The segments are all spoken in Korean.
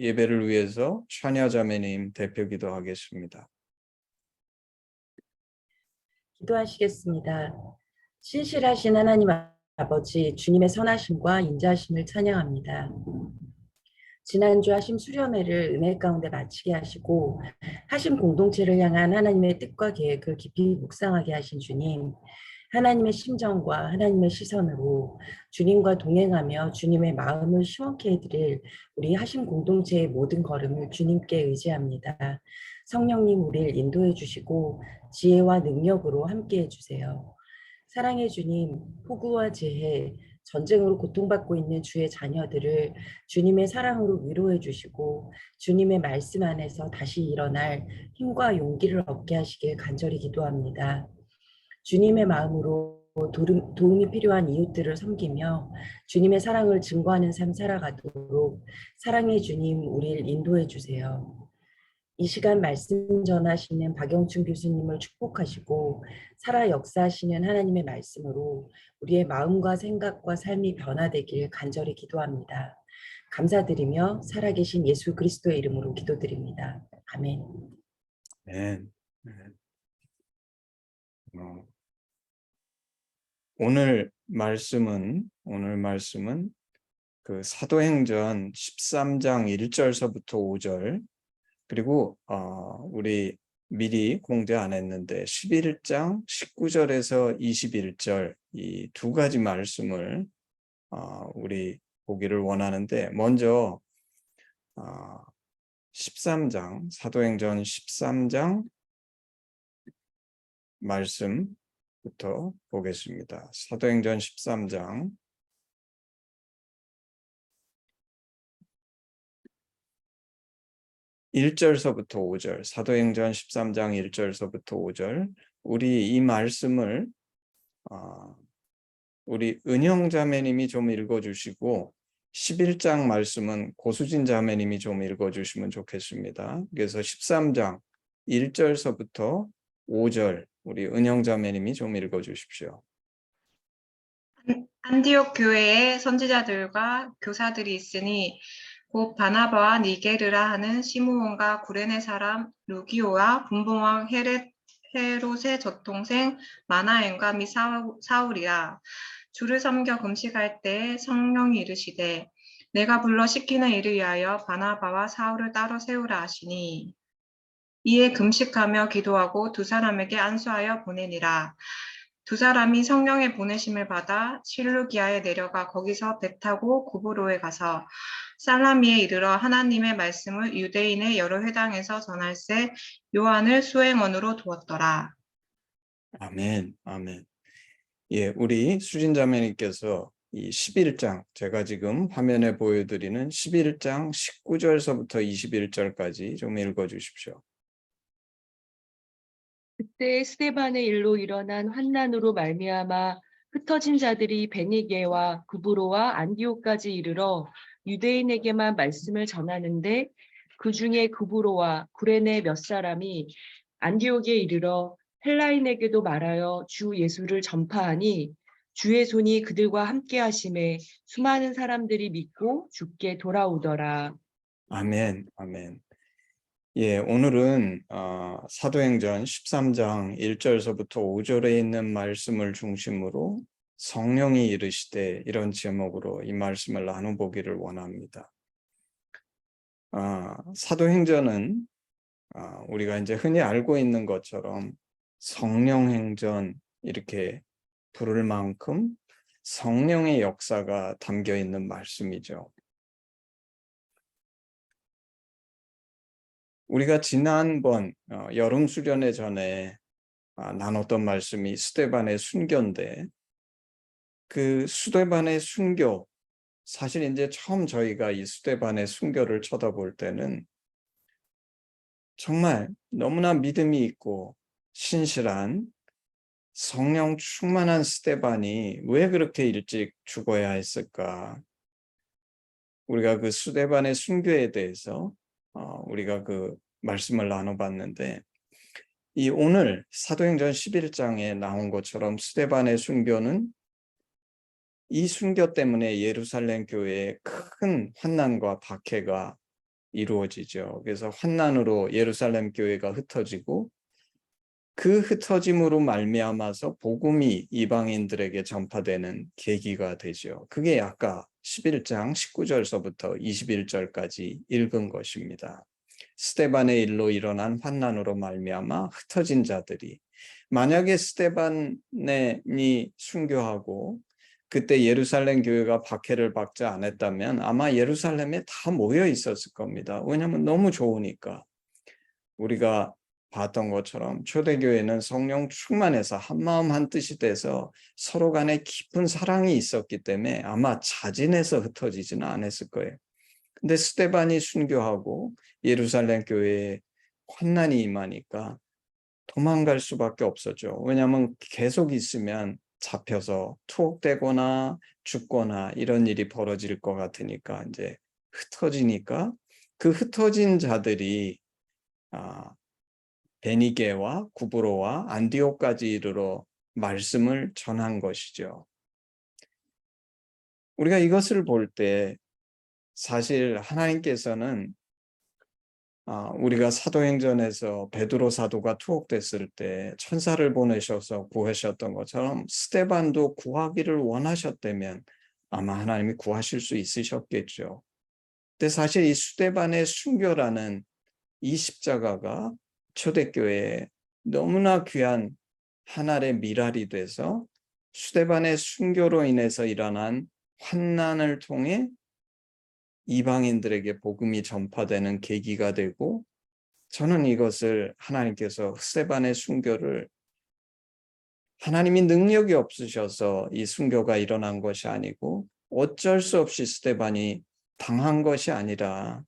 예배를 위해서 찬야자매님 대표 기도하겠습니다. 기도하시겠습니다. 신실하신 하나님 아버지, 주님의 선하심과 인자하심을 찬양합니다. 지난주 하심 수련회를 은혜 가운데 마치게 하시고 하심 공동체를 향한 하나님의 뜻과 계획을 깊이 묵상하게 하신 주님, 하나님의 심정과 하나님의 시선으로 주님과 동행하며 주님의 마음을 시원케 해드릴 우리 하심 공동체의 모든 걸음을 주님께 의지합니다. 성령님 우리를 인도해 주시고 지혜와 능력으로 함께 해주세요. 사랑의 주님, 폭우와 재해, 전쟁으로 고통받고 있는 주의 자녀들을 주님의 사랑으로 위로해 주시고 주님의 말씀 안에서 다시 일어날 힘과 용기를 얻게 하시길 간절히 기도합니다. 주님의 마음으로 도움이 필요한 이웃들을 섬기며 주님의 사랑을 증거하는 삶 살아가도록 사랑의 주님 우리를 인도해 주세요. 이 시간 말씀 전하시는 박영춘 교수님을 축복하시고 살아 역사하시는 하나님의 말씀으로 우리의 마음과 생각과 삶이 변화되길 간절히 기도합니다. 감사드리며 살아계신 예수 그리스도의 이름으로 기도드립니다. 아멘. 네. 오늘 말씀은 그 사도행전 13장 1절서부터 5절, 그리고 우리 미리 공개 안 했는데 11장 19절에서 21절 이 두 가지 말씀을 우리 보기를 원하는데, 먼저 13장 사도행전 13장 말씀부터 보겠습니다. 사도행전 13장 1절서부터 5절, 사도행전 13장 1절서부터 5절, 우리 이 말씀을 우리 은영 자매님이 좀 읽어주시고 11장 말씀은 고수진 자매님이 좀 읽어주시면 좋겠습니다. 그래서 13장 1절서부터 5절 우리 은영 자매님이 좀 읽어주십시오. 안디옥 교회에 선지자들과 교사들이 있으니 곧 바나바와 니게르라 하는 시므온과 구레네 사람 루기오와 분봉왕 헤롯의 젖동생 마나엔과 및 사울이라. 주를 섬겨 금식할 때에 성령이 이르시되 내가 불러 시키는 일을 위하여 바나바와 사울을 따로 세우라 하시니, 이에 금식하며 기도하고 두 사람에게 안수하여 보내니라. 두 사람이 성령의 보내심을 받아 실루기아에 내려가 거기서 배 타고 구브로에 가서 살라미에 이르러 하나님의 말씀을 유대인의 여러 회당에서 전할세 요한을 수행원으로 두었더라. 아멘, 아멘. 예, 우리 수진 자매님께서 이 11장, 제가 지금 화면에 보여드리는 11장 19절서부터 21절까지 좀 읽어주십시오. 그때 스데반의 일로 일어난 환난으로 말미암아 흩어진 자들이 베니게와 구브로와 안디옥까지 이르러 유대인에게만 말씀을 전하는데, 그 중에 구브로와 구레네 몇 사람이 안디옥에 이르러 헬라인에게도 말하여 주 예수를 전파하니, 주의 손이 그들과 함께 하심에 수많은 사람들이 믿고 주께 돌아오더라. 아멘, 아멘. 예, 오늘은 사도행전 13장 1절서부터 5절에 있는 말씀을 중심으로 성령이 이르시되, 이런 제목으로 이 말씀을 나눠보기를 원합니다. 사도행전은 우리가 이제 흔히 알고 있는 것처럼 성령행전 이렇게 부를 만큼 성령의 역사가 담겨 있는 말씀이죠. 우리가 지난번 여름 수련회 전에 나눴던 말씀이 스데반의 순교인데, 그 스데반의 순교, 사실 이제 처음 저희가 이 스데반의 순교를 쳐다볼 때는 정말 너무나 믿음이 있고 신실한 성령 충만한 스데반이 왜 그렇게 일찍 죽어야 했을까? 우리가 그 스데반의 순교에 대해서 우리가 그 말씀을 나눠봤는데, 이 오늘 사도행전 11장에 나온 것처럼 스데반의 순교는 이 순교 때문에 예루살렘 교회에 큰 환난과 박해가 이루어지죠. 그래서 환난으로 예루살렘 교회가 흩어지고 그 흩어짐으로 말미암아서 복음이 이방인들에게 전파되는 계기가 되죠. 그게 아까 11장 19절서부터 21절까지 읽은 것입니다. 스데반의 일로 일어난 환난으로 말미암아 흩어진 자들이, 만약에 스데반이 순교하고 그때 예루살렘 교회가 박해를 받지 않았다면 아마 예루살렘에 다 모여 있었을 겁니다. 왜냐하면 너무 좋으니까. 우리가 봤던 것처럼 초대교회는 성령 충만해서 한마음 한뜻이 돼서 서로 간에 깊은 사랑이 있었기 때문에 아마 자진해서 흩어지지는 않았을 거예요. 근데 스데반이 순교하고 예루살렘 교회에 환난이 임하니까 도망갈 수밖에 없었죠. 왜냐하면 계속 있으면 잡혀서 투옥되거나 죽거나 이런 일이 벌어질 것 같으니까 이제 흩어지니까 그 흩어진 자들이 베니게와 구브로와 안디옥까지 이르러 말씀을 전한 것이죠. 우리가 이것을 볼 때 사실 하나님께서는 우리가 사도행전에서 베드로 사도가 투옥됐을 때 천사를 보내셔서 구하셨던 것처럼 스데반도 구하기를 원하셨다면 아마 하나님이 구하실 수 있으셨겠죠. 근데 사실 이 스데반의 순교라는 이 십자가가 초대교회에 너무나 귀한 하나의 미랄이 돼서 스데반의 순교로 인해서 일어난 환난을 통해 이방인들에게 복음이 전파되는 계기가 되고, 저는 이것을 하나님께서 스데반의 순교를 하나님이 능력이 없으셔서 이 순교가 일어난 것이 아니고 어쩔 수 없이 스데반이 당한 것이 아니라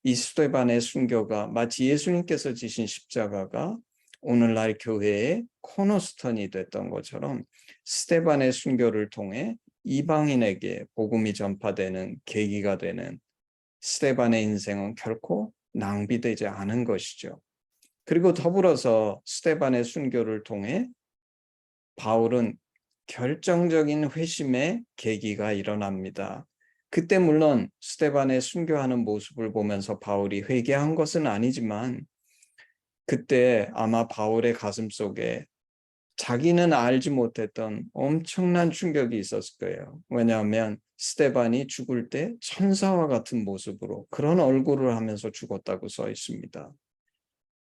이 스데반의 순교가 마치 예수님께서 지신 십자가가 오늘날 교회의 코너스톤이 됐던 것처럼 스데반의 순교를 통해 이방인에게 복음이 전파되는 계기가 되는, 스데반의 인생은 결코 낭비되지 않은 것이죠. 그리고 더불어서 스데반의 순교를 통해 바울은 결정적인 회심의 계기가 일어납니다. 그때 물론 스데반의 순교하는 모습을 보면서 바울이 회개한 것은 아니지만 그때 아마 바울의 가슴속에 자기는 알지 못했던 엄청난 충격이 있었을 거예요. 왜냐하면 스데반이 죽을 때 천사와 같은 모습으로 그런 얼굴을 하면서 죽었다고 써 있습니다.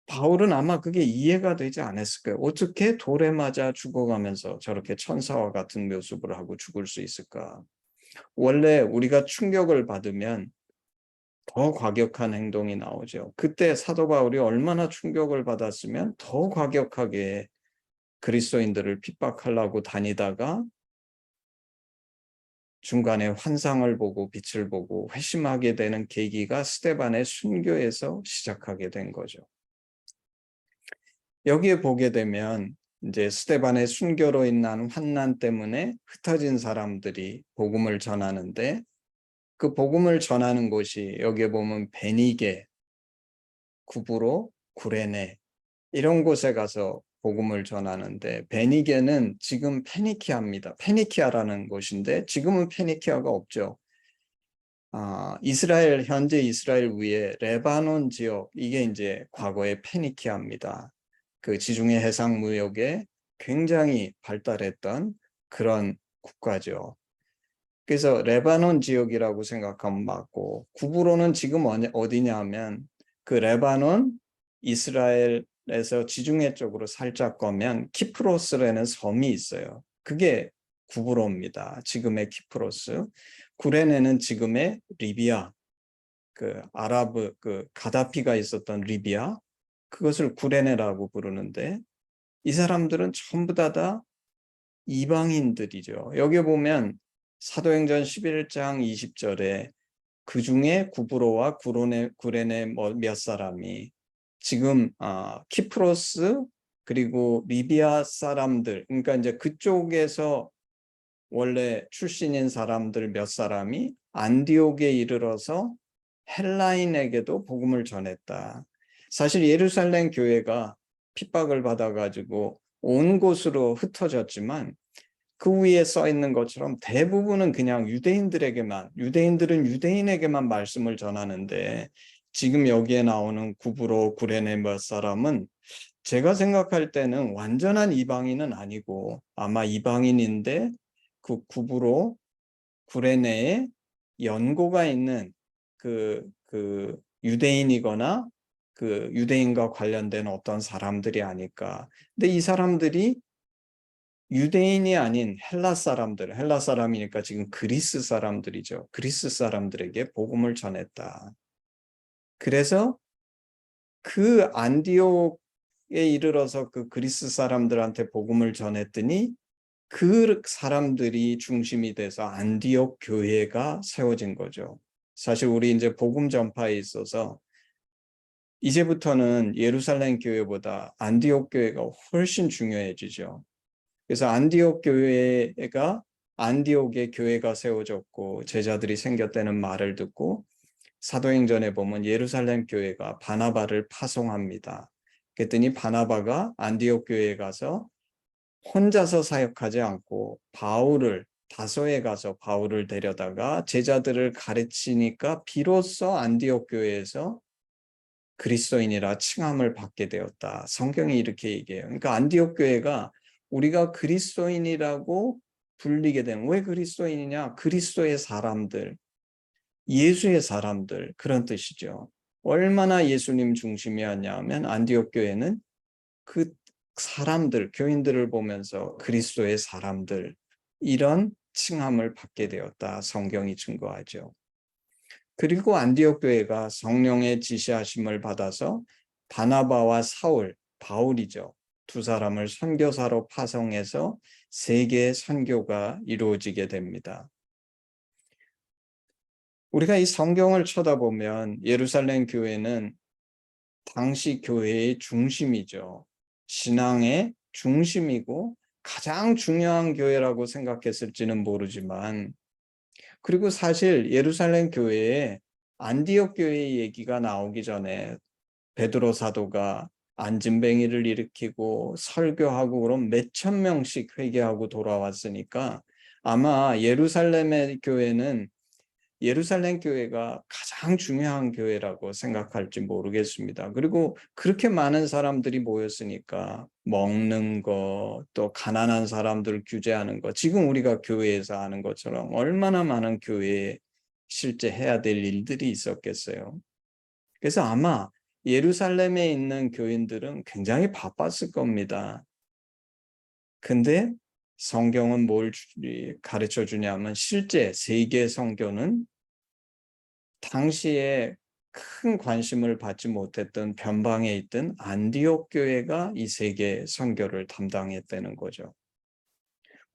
바울은 아마 그게 이해가 되지 않았을 거예요. 어떻게 돌에 맞아 죽어가면서 저렇게 천사와 같은 모습을 하고 죽을 수 있을까? 원래 우리가 충격을 받으면 더 과격한 행동이 나오죠. 그때 사도 바울이 얼마나 충격을 받았으면 더 과격하게 그리스도인들을 핍박하려고 다니다가 중간에 환상을 보고 빛을 보고 회심하게 되는 계기가 스데반의 순교에서 시작하게 된 거죠. 여기에 보게 되면 이제 스데반의 순교로 인한 환난 때문에 흩어진 사람들이 복음을 전하는데, 그 복음을 전하는 곳이 여기에 보면 베니게, 구브로, 구레네 이런 곳에 가서 복음을 전하는데, 베니게는 지금 페니키아입니다. 페니키아라는 곳인데 지금은 페니키아가 없죠. 이스라엘, 현재 이스라엘 위에 레바논 지역, 이게 이제 과거의 페니키아입니다. 그 지중해 해상 무역에 굉장히 발달했던 그런 국가죠. 그래서 레바논 지역이라고 생각하면 맞고, 구브로는 지금 어디냐 하면 그 레바논, 이스라엘에서 지중해 쪽으로 살짝 가면 키프로스라는 섬이 있어요. 그게 구브로입니다. 지금의 키프로스. 구레네는 지금의 리비아, 그 아랍 그 가다피가 있었던 리비아, 그것을 구레네라고 부르는데, 이 사람들은 전부 다 이방인들이죠. 여기 보면 사도행전 11장 20절에 그 중에 구브로와 구레네 몇 사람이 지금 키프로스 그리고 리비아 사람들, 그러니까 이제 그쪽에서 원래 출신인 사람들 몇 사람이 안디옥에 이르러서 헬라인에게도 복음을 전했다. 사실 예루살렘 교회가 핍박을 받아가지고 온 곳으로 흩어졌지만 그 위에 써 있는 것처럼 대부분은 그냥 유대인들은 유대인에게만 말씀을 전하는데, 지금 여기에 나오는 구브로 구레네 몇 사람은 제가 생각할 때는 완전한 이방인은 아니고 아마 이방인인데 그 구브로 구레네에 연고가 있는 그 유대인이거나 그 유대인과 관련된 어떤 사람들이 아닐까. 근데 이 사람들이 유대인이 아닌 헬라 사람이니까 지금 그리스 사람들이죠. 그리스 사람들에게 복음을 전했다. 그래서 그 안디옥에 이르러서 그 그리스 사람들한테 복음을 전했더니 그 사람들이 중심이 돼서 안디옥 교회가 세워진 거죠. 사실 우리 이제 복음 전파에 있어서 이제부터는 예루살렘 교회보다 안디옥 교회가 훨씬 중요해지죠. 그래서 안디옥 교회가 안디옥에 교회가 세워졌고 제자들이 생겼다는 말을 듣고 사도행전에 보면 예루살렘 교회가 바나바를 파송합니다. 그랬더니 바나바가 안디옥 교회에 가서 혼자서 사역하지 않고 다소에 가서 바울을 데려다가 제자들을 가르치니까 비로소 안디옥 교회에서 그리스도인이라 칭함을 받게 되었다. 성경이 이렇게 얘기해요. 그러니까 안디옥 교회가 우리가 그리스도인이라고 불리게 된, 왜 그리스도인이냐? 그리스도의 사람들, 예수의 사람들, 그런 뜻이죠. 얼마나 예수님 중심이었냐면 안디옥 교회는 그 사람들, 교인들을 보면서 그리스도의 사람들, 이런 칭함을 받게 되었다. 성경이 증거하죠. 그리고 안디옥 교회가 성령의 지시하심을 받아서 바나바와 바울이죠. 두 사람을 선교사로 파송해서 세계 선교가 이루어지게 됩니다. 우리가 이 성경을 쳐다보면 예루살렘 교회는 당시 교회의 중심이죠. 신앙의 중심이고 가장 중요한 교회라고 생각했을지는 모르지만, 그리고 사실 예루살렘 교회에 안디옥 교회의 얘기가 나오기 전에 베드로 사도가 안진뱅이를 일으키고 설교하고 그럼 몇천 명씩 회개하고 돌아왔으니까 아마 예루살렘 교회가 가장 중요한 교회라고 생각할지 모르겠습니다. 그리고 그렇게 많은 사람들이 모였으니까 먹는 거, 또 가난한 사람들 규제하는 거, 지금 우리가 교회에서 하는 것처럼 얼마나 많은 교회에 실제 해야 될 일들이 있었겠어요. 그래서 아마 예루살렘에 있는 교인들은 굉장히 바빴을 겁니다. 근데 성경은 뭘 가르쳐 주냐면 실제 세계 선교는 당시에 큰 관심을 받지 못했던 변방에 있던 안디옥 교회가 이 세계 선교를 담당했다는 거죠.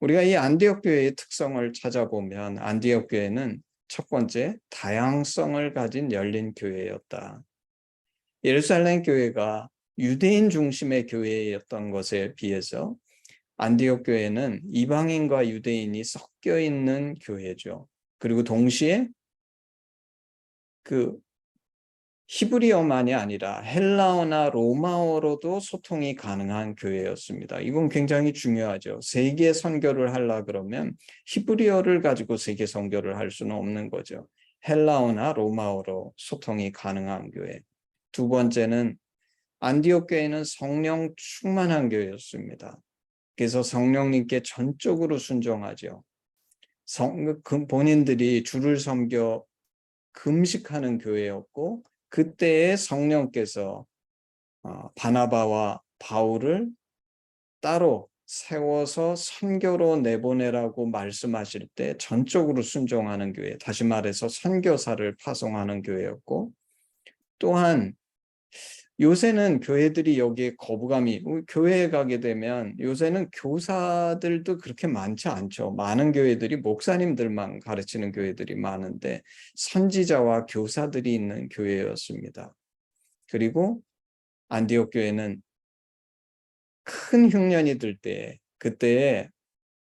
우리가 이 안디옥 교회의 특성을 찾아보면 안디옥 교회는 첫 번째, 다양성을 가진 열린 교회였다. 예루살렘 교회가 유대인 중심의 교회였던 것에 비해서 안디옥 교회는 이방인과 유대인이 섞여 있는 교회죠. 그리고 동시에 그 히브리어만이 아니라 헬라어나 로마어로도 소통이 가능한 교회였습니다. 이건 굉장히 중요하죠. 세계 선교를 하려 그러면 히브리어를 가지고 세계 선교를 할 수는 없는 거죠. 헬라어나 로마어로 소통이 가능한 교회. 두 번째는 안디옥 교회는 성령 충만한 교회였습니다. 그래서 성령님께 전적으로 순종하죠. 본인들이 주를 섬겨 금식하는 교회였고 그때의 성령께서 바나바와 바울을 따로 세워서 선교로 내보내라고 말씀하실 때 전적으로 순종하는 교회, 다시 말해서 선교사를 파송하는 교회였고, 또한 요새는 교회들이 여기에 거부감이, 교회에 가게 되면 요새는 교사들도 그렇게 많지 않죠. 많은 교회들이 목사님들만 가르치는 교회들이 많은데 선지자와 교사들이 있는 교회였습니다. 그리고 안디옥 교회는 큰 흉년이 들 때, 그때에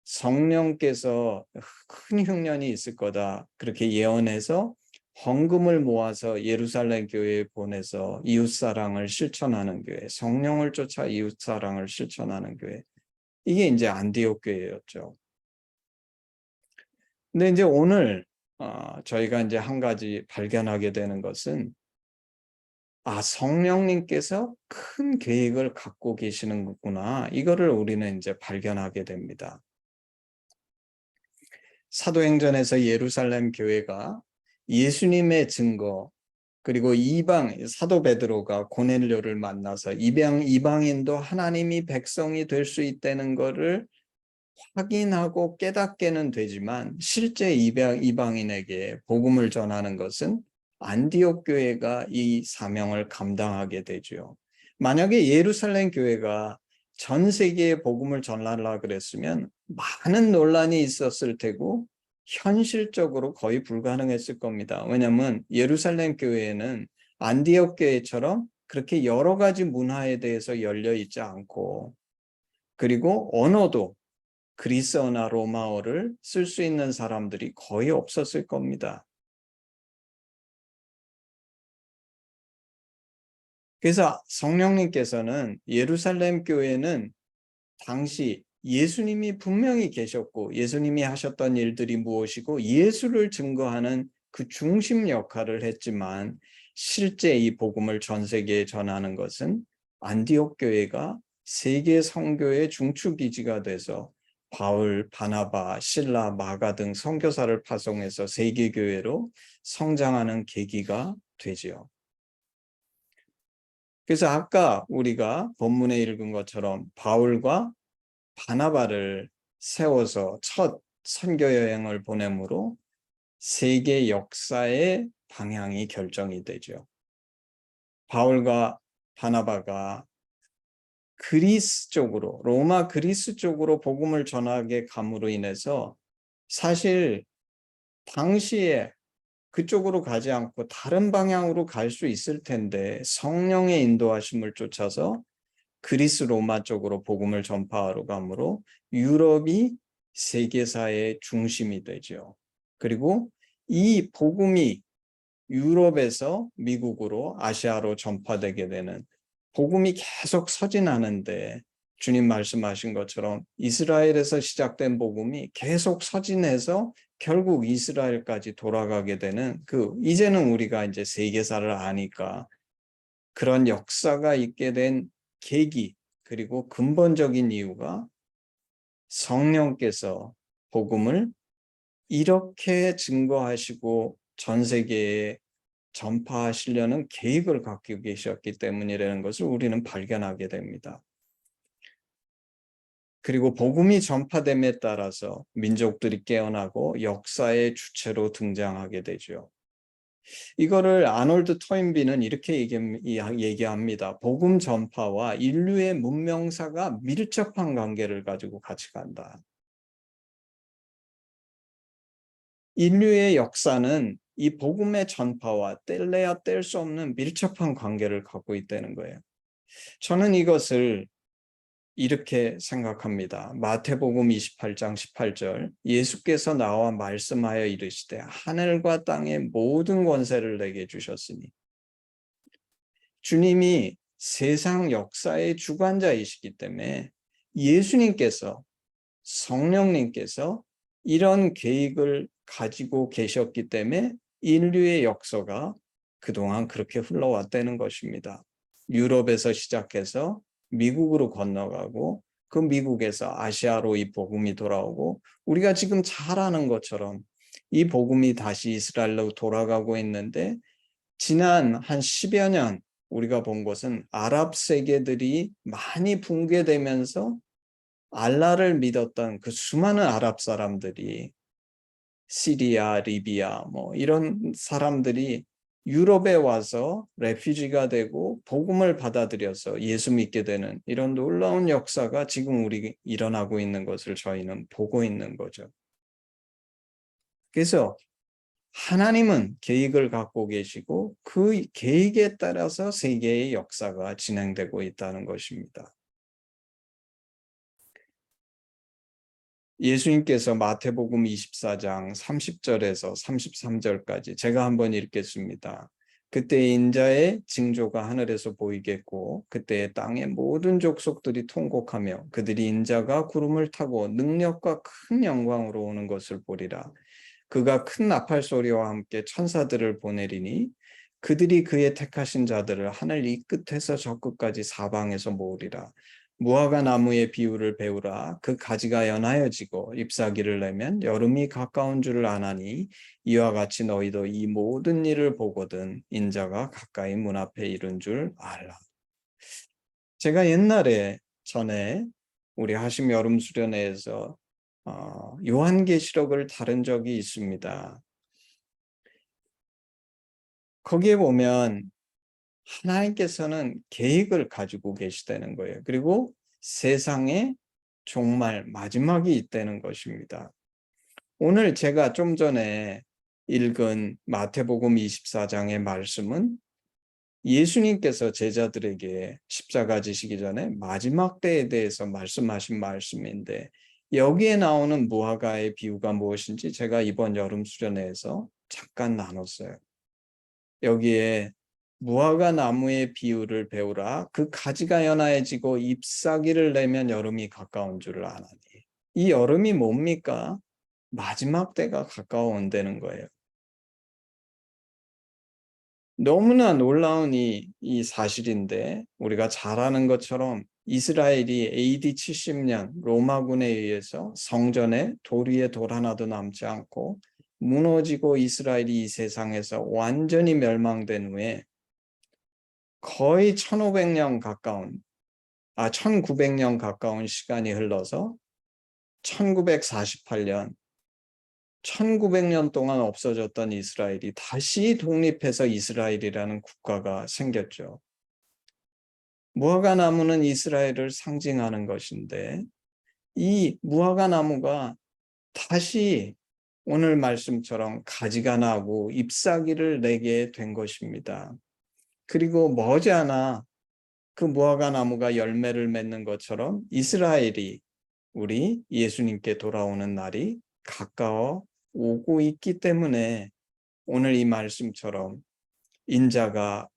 성령께서 큰 흉년이 있을 거다 그렇게 예언해서 헌금을 모아서 예루살렘 교회에 보내서 이웃사랑을 실천하는 교회, 성령을 쫓아 이웃사랑을 실천하는 교회, 이게 이제 안디옥 교회였죠. 근데 이제 오늘 저희가 이제 한 가지 발견하게 되는 것은 성령님께서 큰 계획을 갖고 계시는구나. 이거를 우리는 이제 발견하게 됩니다. 사도행전에서 예루살렘 교회가 예수님의 증거, 그리고 사도 베드로가 고넬료를 만나서 이방인도 하나님이 백성이 될 수 있다는 것을 확인하고 깨닫게는 되지만 실제 이방인에게 복음을 전하는 것은 안디옥 교회가 이 사명을 감당하게 되죠. 만약에 예루살렘 교회가 전 세계에 복음을 전하려고 그랬으면 많은 논란이 있었을 테고 현실적으로 거의 불가능했을 겁니다. 왜냐하면 예루살렘 교회는 안디옥 교회처럼 그렇게 여러 가지 문화에 대해서 열려 있지 않고, 그리고 언어도 그리스어나 로마어를 쓸 수 있는 사람들이 거의 없었을 겁니다. 그래서 성령님께서는 예루살렘 교회는 당시 예수님이 분명히 계셨고 예수님이 하셨던 일들이 무엇이고 예수를 증거하는 그 중심 역할을 했지만, 실제 이 복음을 전 세계에 전하는 것은 안디옥 교회가 세계 선교의 중추기지가 돼서 바울, 바나바, 실라, 마가 등 선교사를 파송해서 세계 교회로 성장하는 계기가 되지요. 그래서 아까 우리가 본문에 읽은 것처럼 바울과 바나바를 세워서 첫 선교 여행을 보내므로 세계 역사의 방향이 결정이 되죠. 바울과 바나바가 그리스 쪽으로, 로마 그리스 쪽으로 복음을 전하게 감으로 인해서 사실 당시에 그쪽으로 가지 않고 다른 방향으로 갈 수 있을 텐데 성령의 인도하심을 쫓아서 그리스 로마 쪽으로 복음을 전파하러 가므로 유럽이 세계사의 중심이 되죠. 그리고 이 복음이 유럽에서 미국으로, 아시아로 전파되게 되는, 복음이 계속 서진하는데 주님 말씀하신 것처럼 이스라엘에서 시작된 복음이 계속 서진해서 결국 이스라엘까지 돌아가게 되는, 이제는 우리가 이제 세계사를 아니까 그런 역사가 있게 된 계기, 그리고 근본적인 이유가 성령께서 복음을 이렇게 증거하시고 전 세계에 전파하시려는 계획을 갖고 계셨기 때문이라는 것을 우리는 발견하게 됩니다. 그리고 복음이 전파됨에 따라서 민족들이 깨어나고 역사의 주체로 등장하게 되죠. 이거를 아놀드 토인비는 이렇게 얘기합니다. 복음 전파와 인류의 문명사가 밀접한 관계를 가지고 같이 간다. 인류의 역사는 이 복음의 전파와 뗄래야 뗄 수 없는 밀접한 관계를 갖고 있다는 거예요. 저는 이것을 이렇게 생각합니다. 마태복음 28장 18절, 예수께서 나와 말씀하여 이르시되 하늘과 땅의 모든 권세를 내게 주셨으니, 주님이 세상 역사의 주관자이시기 때문에 예수님께서, 성령님께서 이런 계획을 가지고 계셨기 때문에 인류의 역사가 그동안 그렇게 흘러왔다는 것입니다. 유럽에서 시작해서 미국으로 건너가고 그 미국에서 아시아로 이 복음이 돌아오고, 우리가 지금 잘 아는 것처럼 이 복음이 다시 이스라엘로 돌아가고 있는데, 지난 한 10여 년 우리가 본 것은 아랍 세계들이 많이 붕괴되면서 알라를 믿었던 그 수많은 아랍 사람들이, 시리아, 리비아 이런 사람들이 유럽에 와서 레퓨지가 되고 복음을 받아들여서 예수 믿게 되는 이런 놀라운 역사가 지금 우리 일어나고 있는 것을 저희는 보고 있는 거죠. 그래서 하나님은 계획을 갖고 계시고 그 계획에 따라서 세계의 역사가 진행되고 있다는 것입니다. 예수님께서 마태복음 24장 30절에서 33절까지 제가 한번 읽겠습니다. 그때 인자의 징조가 하늘에서 보이겠고 그때 땅의 모든 족속들이 통곡하며 그들이 인자가 구름을 타고 능력과 큰 영광으로 오는 것을 보리라. 그가 큰 나팔 소리와 함께 천사들을 보내리니 그들이 그의 택하신 자들을 하늘 이 끝에서 저 끝까지 사방에서 모으리라. 무화과 나무의 비유를 배우라. 그 가지가 연하여지고 잎사귀를 내면 여름이 가까운 줄을 아나니 이와 같이 너희도 이 모든 일을 보거든 인자가 가까이 문 앞에 이른 줄 알라. 제가 옛날에 전에 우리 하심 여름 수련회에서 요한계시록을 다룬 적이 있습니다. 거기에 보면 하나님께서는 계획을 가지고 계시다는 거예요. 그리고 세상에 정말 마지막이 있다는 것입니다. 오늘 제가 좀 전에 읽은 마태복음 24장의 말씀은 예수님께서 제자들에게 십자가 지시기 전에 마지막 때에 대해서 말씀하신 말씀인데 여기에 나오는 무화과의 비유가 무엇인지 제가 이번 여름 수련회에서 잠깐 나눴어요. 여기에 무화과 나무의 비유를 배우라. 그 가지가 연하여지고 잎사귀를 내면 여름이 가까운 줄을 아나니. 이 여름이 뭡니까? 마지막 때가 가까워온다는 거예요. 너무나 놀라운 이 사실인데 우리가 잘 아는 것처럼 이스라엘이 AD 70년 로마군에 의해서 성전에 돌 위에 돌 하나도 남지 않고 무너지고 이스라엘이 이 세상에서 완전히 멸망된 후에 거의 1900년 가까운 시간이 흘러서 1948년 1900년 동안 없어졌던 이스라엘이 다시 독립해서 이스라엘이라는 국가가 생겼죠. 무화과 나무는 이스라엘을 상징하는 것인데 이 무화과 나무가 다시 오늘 말씀처럼 가지가 나고 잎사귀를 내게 된 것입니다. 그리고 머지않아 그 무화과 나무가 열매를 맺는 것처럼 이스라엘이 우리 예수님께 돌아오는 날이 가까워 오고 있기 때문에 오늘 이 말씀처럼 인자가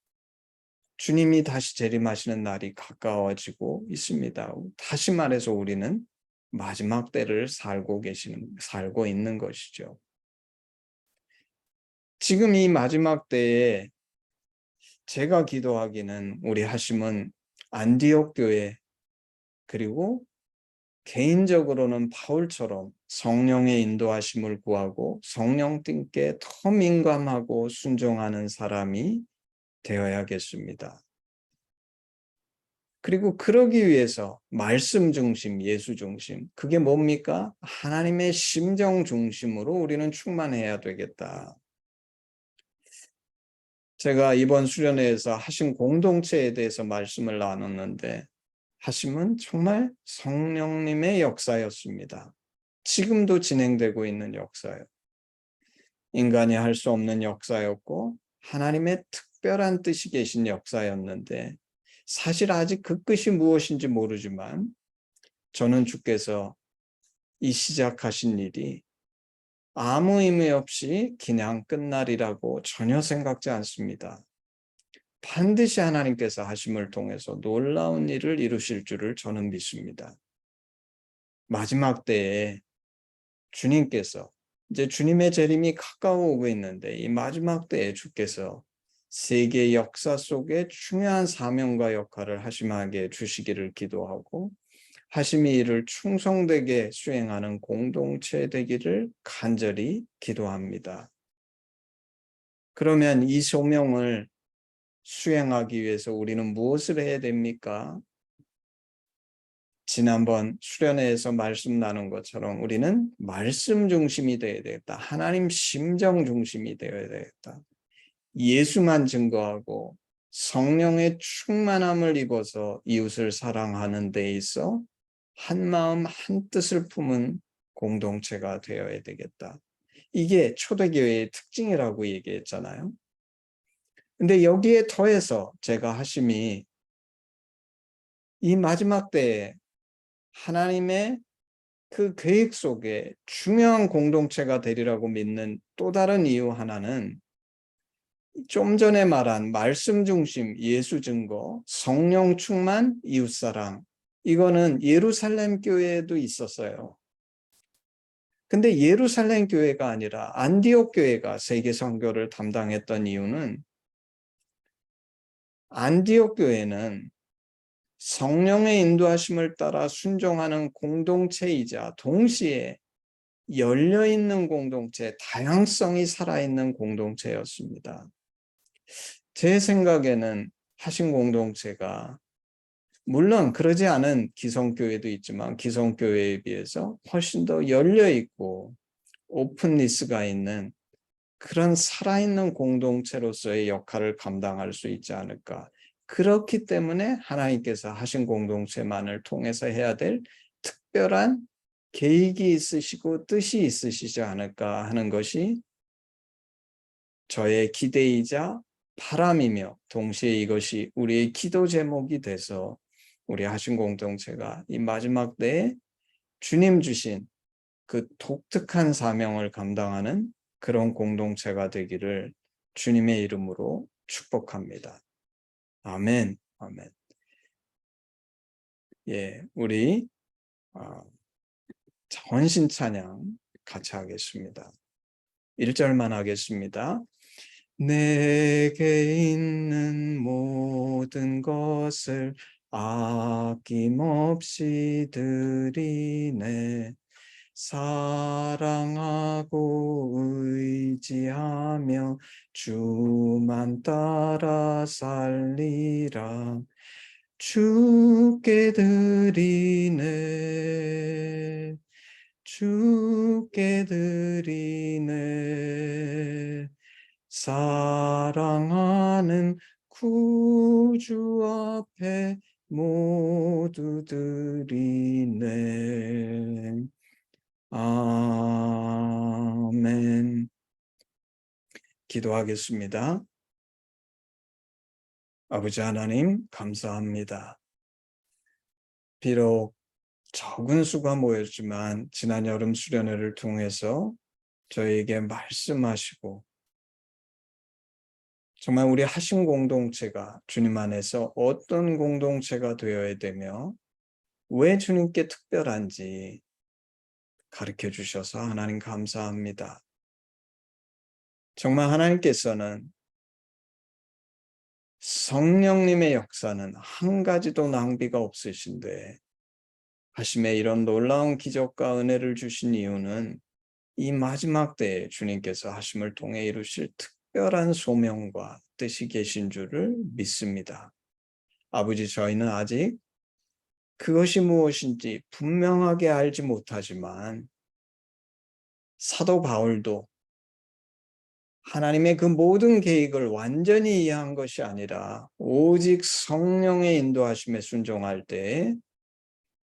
주님이 다시 재림하시는 날이 가까워지고 있습니다. 다시 말해서 우리는 마지막 때를 살고 있는 것이죠. 지금 이 마지막 때에 제가 기도하기는 우리 하심은 안디옥 교회 그리고 개인적으로는 바울처럼 성령의 인도하심을 구하고 성령님께 더 민감하고 순종하는 사람이 되어야겠습니다. 그리고 그러기 위해서 말씀 중심, 예수 중심, 그게 뭡니까? 하나님의 심정 중심으로 우리는 충만해야 되겠다. 제가 이번 수련회에서 하심 공동체에 대해서 말씀을 나눴는데 하심은 정말 성령님의 역사였습니다. 지금도 진행되고 있는 역사예요. 인간이 할 수 없는 역사였고 하나님의 특별한 뜻이 계신 역사였는데 사실 아직 그 끝이 무엇인지 모르지만 저는 주께서 이 시작하신 일이 아무 의미 없이 그냥 끝날이라고 전혀 생각지 않습니다. 반드시 하나님께서 하심을 통해서 놀라운 일을 이루실 줄을 저는 믿습니다. 마지막 때에 주님께서 이제 주님의 재림이 가까워 오고 있는데 이 마지막 때에 주께서 세계 역사 속에 중요한 사명과 역할을 하심하게 주시기를 기도하고 하심이 이를 충성되게 수행하는 공동체 되기를 간절히 기도합니다. 그러면 이 소명을 수행하기 위해서 우리는 무엇을 해야 됩니까? 지난번 수련회에서 말씀 나눈 것처럼 우리는 말씀 중심이 되어야 되겠다. 하나님 심정 중심이 되어야 되겠다. 예수만 증거하고 성령의 충만함을 입어서 이웃을 사랑하는 데 있어 한 마음 한 뜻을 품은 공동체가 되어야 되겠다. 이게 초대교회의 특징이라고 얘기했잖아요. 근데 여기에 더해서 제가 하심이 이 마지막 때에 하나님의 그 계획 속에 중요한 공동체가 되리라고 믿는 또 다른 이유 하나는 좀 전에 말한 말씀 중심, 예수 증거, 성령 충만, 이웃사랑 이거는 예루살렘 교회에도 있었어요. 근데 예루살렘 교회가 아니라 안디옥 교회가 세계 선교를 담당했던 이유는 안디옥 교회는 성령의 인도하심을 따라 순종하는 공동체이자 동시에 열려있는 공동체, 다양성이 살아있는 공동체였습니다. 제 생각에는 하신 공동체가 물론 그러지 않은 기성교회도 있지만 기성교회에 비해서 훨씬 더 열려있고 오픈니스가 있는 그런 살아있는 공동체로서의 역할을 감당할 수 있지 않을까. 그렇기 때문에 하나님께서 하신 공동체만을 통해서 해야 될 특별한 계획이 있으시고 뜻이 있으시지 않을까 하는 것이 저의 기대이자 바람이며 동시에 이것이 우리의 기도 제목이 돼서 우리 하신 공동체가 이 마지막 때에 주님 주신 그 독특한 사명을 감당하는 그런 공동체가 되기를 주님의 이름으로 축복합니다. 아멘. 아멘. 예, 우리 헌신 찬양 같이 하겠습니다. 1절만 하겠습니다. 내게 있는 모든 것을 아낌없이 드리네. 사랑하고 의지하며 주만 따라 살리라. 주께 드리네. 주께 드리네. 사랑하는 구주 앞에 모두 드리네. 아멘. 기도하겠습니다. 아버지 하나님, 감사합니다. 비록 적은 수가 모였지만 지난 여름 수련회를 통해서 저에게 말씀하시고 정말 우리 하신 공동체가 주님 안에서 어떤 공동체가 되어야 되며 왜 주님께 특별한지 가르쳐 주셔서 하나님 감사합니다. 정말 하나님께서는 성령님의 역사는 한 가지도 낭비가 없으신데 하심에 이런 놀라운 기적과 은혜를 주신 이유는 이 마지막 때에 주님께서 하심을 통해 이루실 특별한 소명과 뜻이 계신 줄을 믿습니다. 아버지, 저희는 아직 그것이 무엇인지 분명하게 알지 못하지만 사도 바울도 하나님의 그 모든 계획을 완전히 이해한 것이 아니라 오직 성령의 인도하심에 순종할 때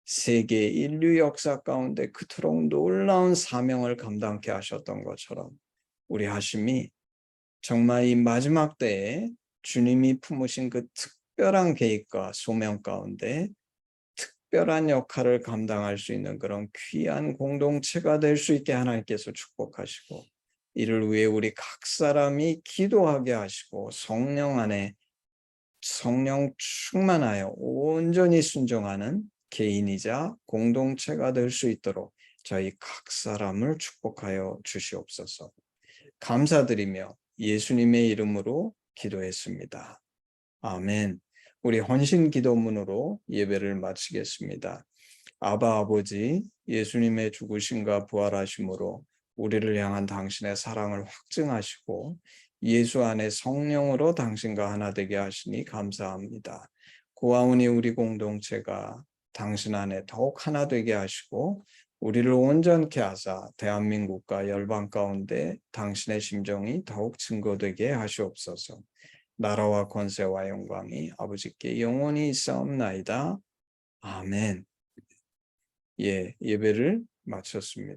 세계 인류 역사 가운데 그토록 놀라운 사명을 감당케 하셨던 것처럼 우리 하심이 정말 이 마지막 때에 주님이 품으신 그 특별한 계획과 소명 가운데 특별한 역할을 감당할 수 있는 그런 귀한 공동체가 될 수 있게 하나님께서 축복하시고 이를 위해 우리 각 사람이 기도하게 하시고 성령 안에 성령 충만하여 온전히 순종하는 개인이자 공동체가 될 수 있도록 저희 각 사람을 축복하여 주시옵소서. 감사드리며 예수님의 이름으로 기도했습니다. 아멘. 우리 헌신 기도문으로 예배를 마치겠습니다. 아바 아버지, 예수님의 죽으심과 부활하심으로 우리를 향한 당신의 사랑을 확증하시고 예수 안에 성령으로 당신과 하나 되게 하시니 감사합니다. 고아오니 우리 공동체가 당신 안에 더욱 하나 되게 하시고 우리를 온전케 하사 대한민국과 열방 가운데 당신의 심정이 더욱 증거되게 하시옵소서. 나라와 권세와 영광이 아버지께 영원히 있사옵나이다. 아멘. 예배를 마쳤습니다.